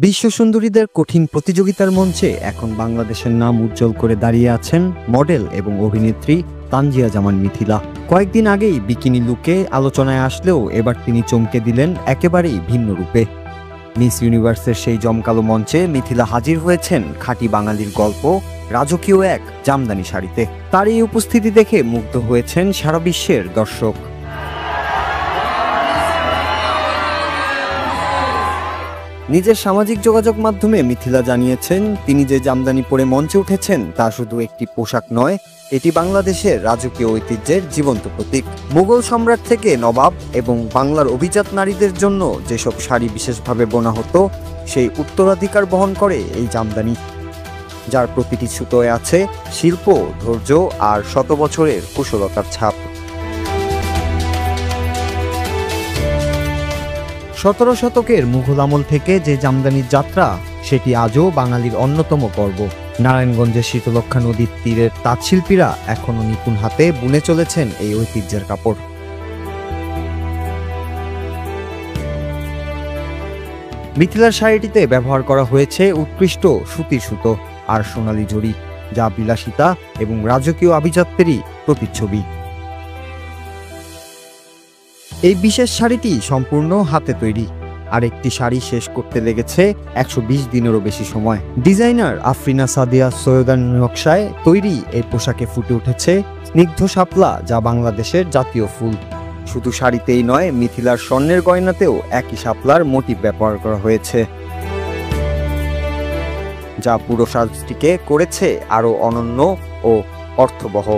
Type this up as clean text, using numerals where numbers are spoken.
বিশ্ব সুন্দরীদের কঠিন প্রতিযোগিতার মঞ্চে এখন বাংলাদেশের নাম উজ্জ্বল করে দাঁড়িয়ে আছেন মডেল এবং অভিনেত্রী তানজিয়া জামান মিথিলা। কয়েকদিন আগেই বিকিনি লুকে আলোচনায় আসলেও এবার তিনি চমকে দিলেন একেবারেই ভিন্ন রূপে। মিস ইউনিভার্সের সেই জমকালো মঞ্চে মিথিলা হাজির হয়েছেন খাঁটি বাঙালির গল্প রাজকীয় এক জামদানি শাড়িতে। তার এই উপস্থিতি দেখে মুগ্ধ হয়েছেন সারা বিশ্বের দর্শক। নিজের সামাজিক যোগাযোগ মাধ্যমে মিথিলা জানিয়েছেন, তিনি যে জামদানি পরে মঞ্চে উঠেছেন তা শুধু একটি পোশাক নয়, এটি বাংলাদেশের রাজকীয় ঐতিহ্যের জীবন্ত প্রতীক। মুঘল সম্রাট থেকে নবাব এবং বাংলার অভিজাত নারীদের জন্য যেসব শাড়ি বিশেষভাবে বোনা হতো, সেই উত্তরাধিকার বহন করে এই জামদানি, যার প্রতিটি সুতোয় আছে শিল্প, ধৈর্য আর শত বছরের কুশলতার ছাপ। 17 শতকের মুঘল আমল থেকে যে জামদানির যাত্রা, সেটি আজও বাঙালির অন্যতম গর্ব। নারায়ণগঞ্জের শীতলক্ষ্যা নদীর তীরের তাঁতশিল্পীরা এখনও নিপুণ হাতে বুনে চলেছেন এই ঐতিহ্যের কাপড়। মিথিলার শাড়িটিতে ব্যবহার করা হয়েছে উৎকৃষ্ট সুতির সুতো আর সোনালী জড়ি, যা বিলাসিতা এবং রাজকীয় আভিজাত্যেরই প্রতিচ্ছবি। এই বিশেষ শাড়িটি সম্পূর্ণ হাতে তৈরি, আর একটি শাড়ি শেষ করতে লেগেছে 120 দিনেরও বেশি সময়। ডিজাইনার আফরিনা সাদিয়া সৈয়দার নকশায় তৈরি এই পোশাকে ফুটে উঠেছে স্নিগ্ধ শাপলা, যা বাংলাদেশের জাতীয় ফুল। শুধু শাড়িতেই নয়, মিথিলার স্বর্ণের গয়নাতেও একই শাপলার মোটিভ ব্যবহার করা হয়েছে, যা পুরো সাজটিকে করেছে আরও অনন্য ও অর্থবহ।